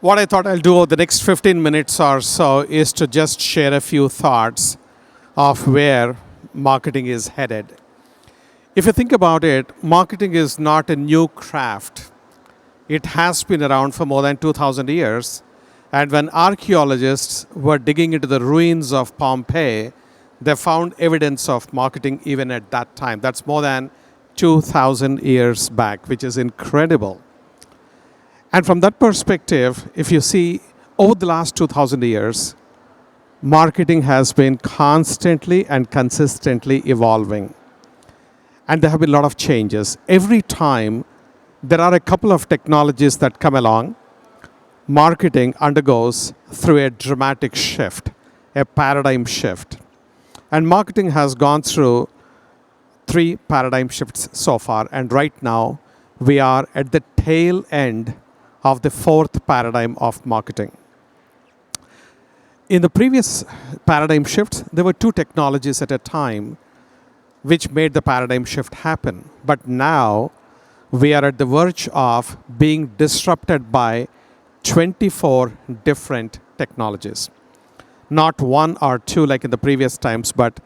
What I thought I'll do over the next 15 minutes or so is to just share a few thoughts of where marketing is headed. If you think about it, marketing is not a new craft. It has been around for more than 2,000 years. And when archaeologists were digging into the ruins of Pompeii, they found evidence of marketing even at that time. That's more than 2,000 years back, which is incredible. And from that perspective, if you see over the last 2,000 years, marketing has been constantly and consistently evolving. And there have been a lot of changes. Every time there are a couple of technologies that come along, marketing undergoes through a dramatic shift, a paradigm shift. And marketing has gone through 3 paradigm shifts so far. And right now, we are at the tail end of the 4th paradigm of marketing. In the previous paradigm shifts, there were 2 technologies at a time which made the paradigm shift happen. But now, we are at the verge of being disrupted by 24 different technologies. Not 1 or 2 like in the previous times, but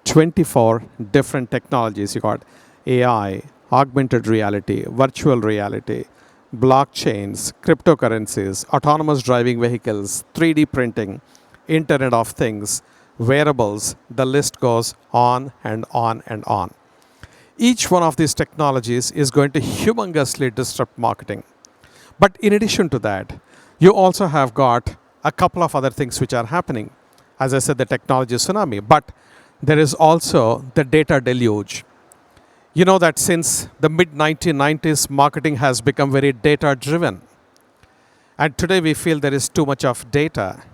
24 different technologies. You got AI, augmented reality, virtual reality, blockchains, cryptocurrencies, autonomous driving vehicles, 3D printing, Internet of Things, wearables, the list goes on and on and on. Each one of these technologies is going to humongously disrupt marketing. But in addition to that, you also have got a couple of other things which are happening. As I said, the technology tsunami, but there is also the data deluge. You know that since the mid-1990s, marketing has become very data-driven. And today we feel there is too much of data.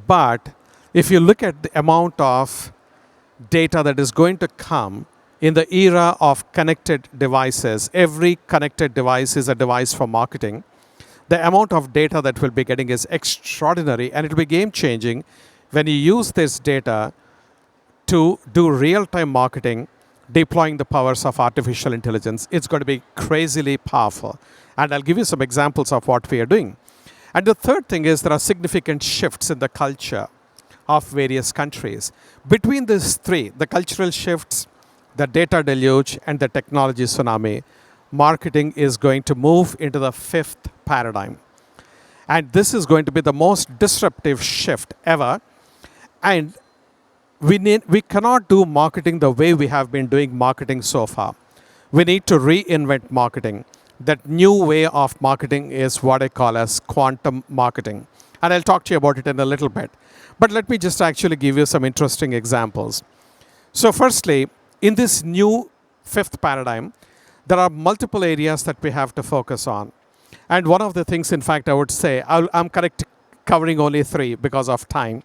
But if you look at the amount of data that is going to come in the era of connected devices, every connected device is a device for marketing. The amount of data that we'll be getting is extraordinary, and it will be game-changing when you use this data to do real-time marketing, deploying the powers of artificial intelligence. It's going to be crazily powerful. And I'll give you some examples of what we are doing. And the third thing is there are significant shifts in the culture of various countries. Between these 3, the cultural shifts, the data deluge, and the technology tsunami, marketing is going to move into the 5th paradigm. And this is going to be the most disruptive shift ever. And we cannot do marketing the way we have been doing marketing so far. We need to reinvent marketing. That new way of marketing is what I call as quantum marketing. And I'll talk to you about it in a little bit. But let me just actually give you some interesting examples. So firstly, in this new 5th paradigm, there are multiple areas that we have to focus on. And one of the things, in fact, I would say, I'm covering only 3 because of time.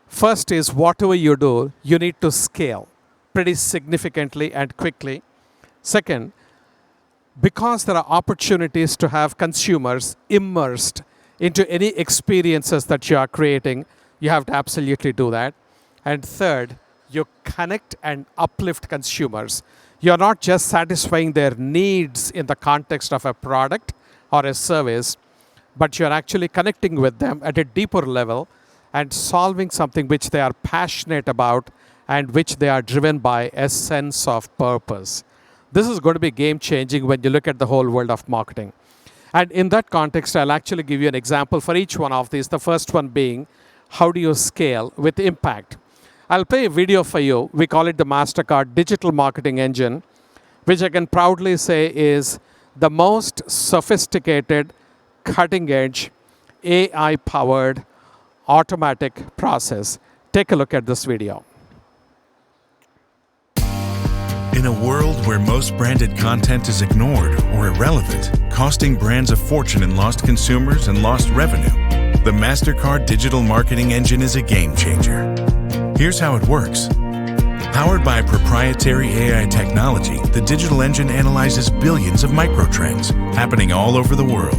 First is whatever you do, you need to scale pretty significantly and quickly. Second, because there are opportunities to have consumers immersed into any experiences that you are creating, you have to absolutely do that. And third, you connect and uplift consumers. You're not just satisfying their needs in the context of a product or a service, but you're actually connecting with them at a deeper level and solving something which they are passionate about and which they are driven by a sense of purpose. This is going to be game-changing when you look at the whole world of marketing. And in that context, I'll actually give you an example for each one of these. The first one being, how do you scale with impact? I'll play a video for you. We call it the Mastercard Digital Marketing Engine, which I can proudly say is the most sophisticated, cutting-edge, AI-powered, automatic process. Take a look at this video. In a world where most branded content is ignored or irrelevant, costing brands a fortune in lost consumers and lost revenue, the Mastercard Digital Marketing Engine is a game changer. Here's how it works. Powered by proprietary AI technology, the digital engine analyzes billions of microtrends happening all over the world,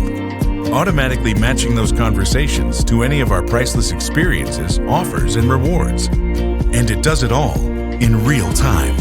automatically matching those conversations to any of our priceless experiences, offers, and rewards. And it does it all in real time.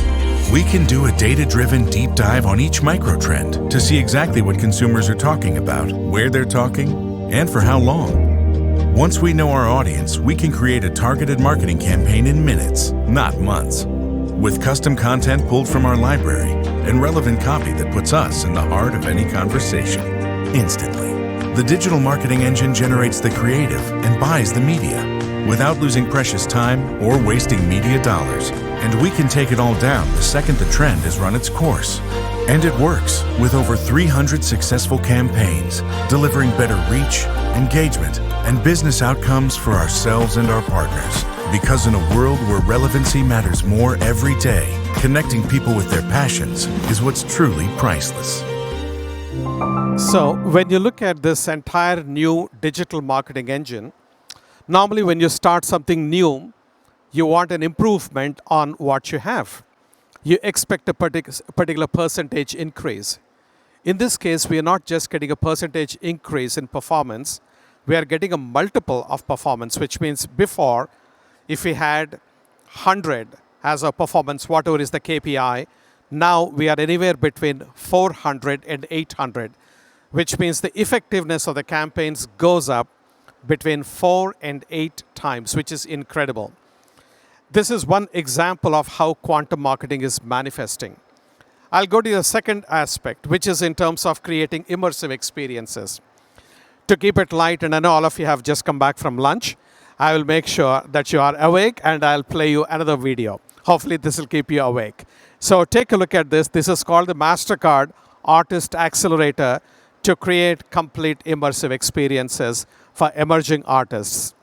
We can do a data-driven deep dive on each microtrend to see exactly what consumers are talking about, where they're talking, and for how long. Once we know our audience, we can create a targeted marketing campaign in minutes, not months, with custom content pulled from our library and relevant copy that puts us in the heart of any conversation instantly. The digital marketing engine generates the creative and buys the media without losing precious time or wasting media dollars. And we can take it all down the second the trend has run its course. And it works with over 300 successful campaigns, delivering better reach, engagement, and business outcomes for ourselves and our partners. Because in a world where relevancy matters more every day, connecting people with their passions is what's truly priceless. So when you look at this entire new digital marketing engine, normally when you start something new, you want an improvement on what you have. You expect a particular percentage increase. In this case, we are not just getting a percentage increase in performance, we are getting a multiple of performance, which means before, if we had 100 as a performance, whatever is the KPI, now we are anywhere between 400 and 800, which means the effectiveness of the campaigns goes up between 4 and 8 times, which is incredible. This is one example of how quantum marketing is manifesting. I'll go to the second aspect, which is in terms of creating immersive experiences. To keep it light, and I know all of you have just come back from lunch, I will make sure that you are awake and I'll play you another video. Hopefully this will keep you awake. So take a look at this. This is called the Mastercard Artist Accelerator to create complete immersive experiences for emerging artists.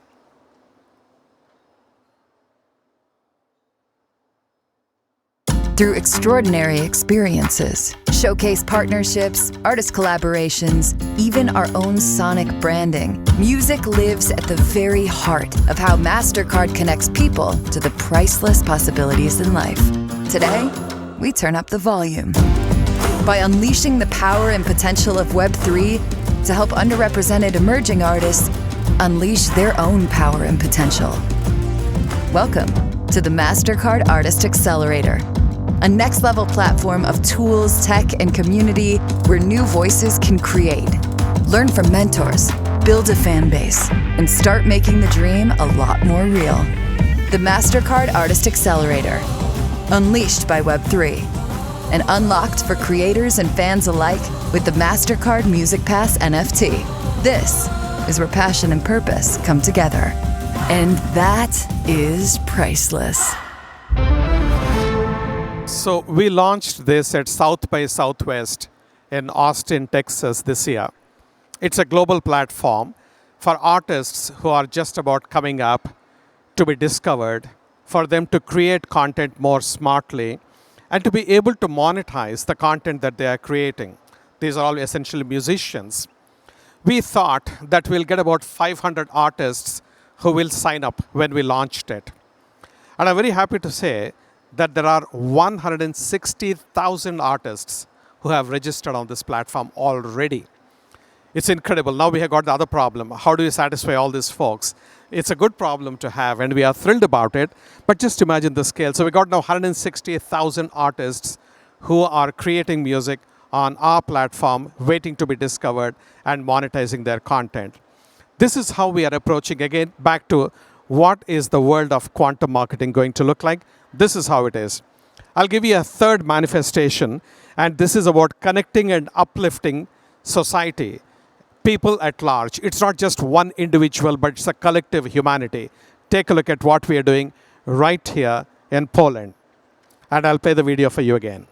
Through extraordinary experiences, showcase partnerships, artist collaborations, even our own sonic branding, music lives at the very heart of how Mastercard connects people to the priceless possibilities in life. Today, we turn up the volume by unleashing the power and potential of Web3 to help underrepresented emerging artists unleash their own power and potential. Welcome to the Mastercard Artist Accelerator, a next-level platform of tools, tech, and community where new voices can create. Learn from mentors, build a fan base, and start making the dream a lot more real. The Mastercard Artist Accelerator, unleashed by Web3, and unlocked for creators and fans alike with the Mastercard Music Pass NFT. This is where passion and purpose come together. And that is priceless. So we launched this at South by Southwest in Austin, Texas this year. It's a global platform for artists who are just about coming up to be discovered, for them to create content more smartly, and to be able to monetize the content that they are creating. These are all essentially musicians. We thought that we'll get about 500 artists who will sign up when we launched it. And I'm very happy to say that there are 160,000 artists who have registered on this platform already. It's incredible. Now we have got the other problem. How do you satisfy all these folks? It's a good problem to have, and we are thrilled about it. But just imagine the scale. So we got now 160,000 artists who are creating music on our platform, waiting to be discovered and monetizing their content. This is how we are approaching, again, back to what is the world of quantum marketing going to look like. This is how it is. I'll give you a third manifestation, and this is about connecting and uplifting society, people at large. It's not just one individual, but it's a collective humanity. Take a look at what we are doing right here in Poland. And I'll play the video for you again.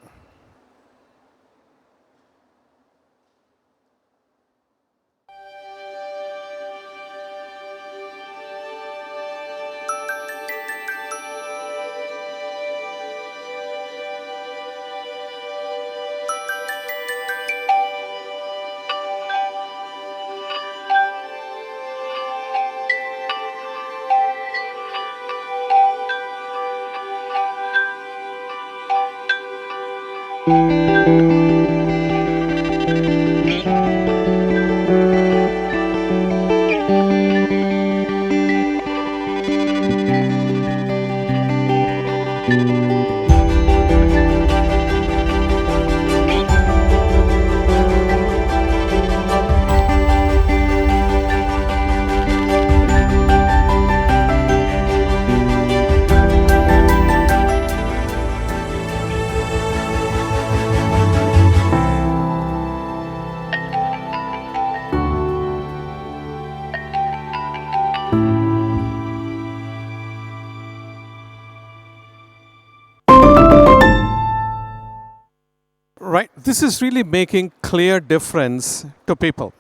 right? This is really making clear difference to people.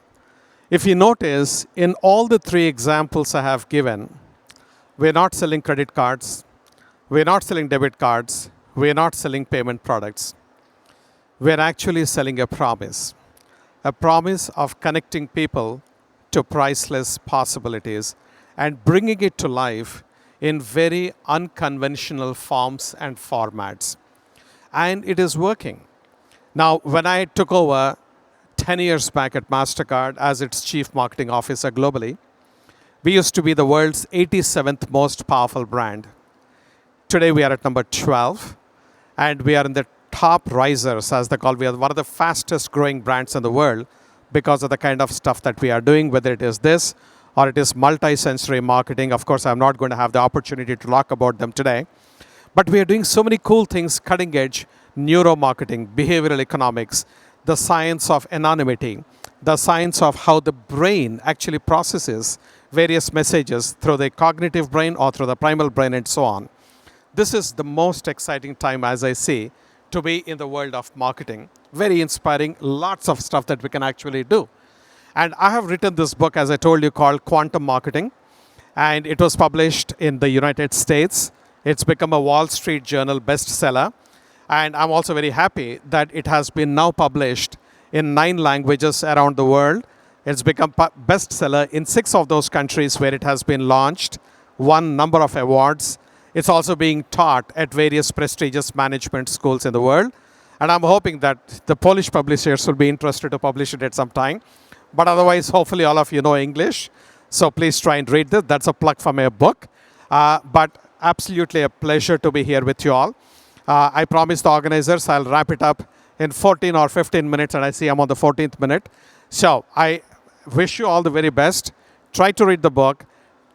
If you notice, in all the three examples I have given, we're not selling credit cards, we're not selling debit cards, we're not selling payment products. We're actually selling a promise of connecting people to priceless possibilities and bringing it to life in very unconventional forms and formats. And it is working. Now, when I took over 10 years back at Mastercard as its chief marketing officer globally, we used to be the world's 87th most powerful brand. Today we are at number 12, and we are in the top risers, as they call. We are one of the fastest growing brands in the world because of the kind of stuff that we are doing, whether it is this or it is multi-sensory marketing. Of course, I'm not going to have the opportunity to talk about them today. But we are doing so many cool things, cutting edge, neuromarketing, behavioral economics, the science of anonymity, the science of how the brain actually processes various messages through the cognitive brain or through the primal brain and so on. This is the most exciting time, as I see, to be in the world of marketing. Very inspiring, lots of stuff that we can actually do. And I have written this book, as I told you, called Quantum Marketing. And it was published in the United States. It's become a Wall Street Journal bestseller. And I'm also very happy that it has been now published in 9 languages around the world. It's become bestseller in 6 of those countries where it has been launched, won number of awards. It's also being taught at various prestigious management schools in the world. And I'm hoping that the Polish publishers will be interested to publish it at some time. But otherwise, hopefully all of you know English. So please try and read this. That's a plug for my book. But absolutely a pleasure to be here with you all. I promised the organizers I'll wrap it up in 14 or 15 minutes, and I see I'm on the 14th minute. So I wish you all the very best. Try to read the book.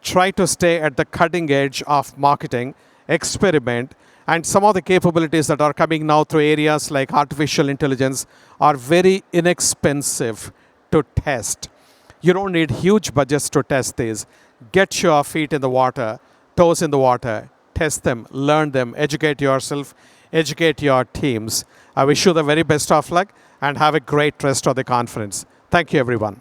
Try to stay at the cutting edge of marketing. Experiment. And some of the capabilities that are coming now through areas like artificial intelligence are very inexpensive to test. You don't need huge budgets to test these. Get your feet in the water, toes in the water, test them, learn them, educate yourself, educate your teams. I wish you the very best of luck and have a great rest of the conference. Thank you, everyone.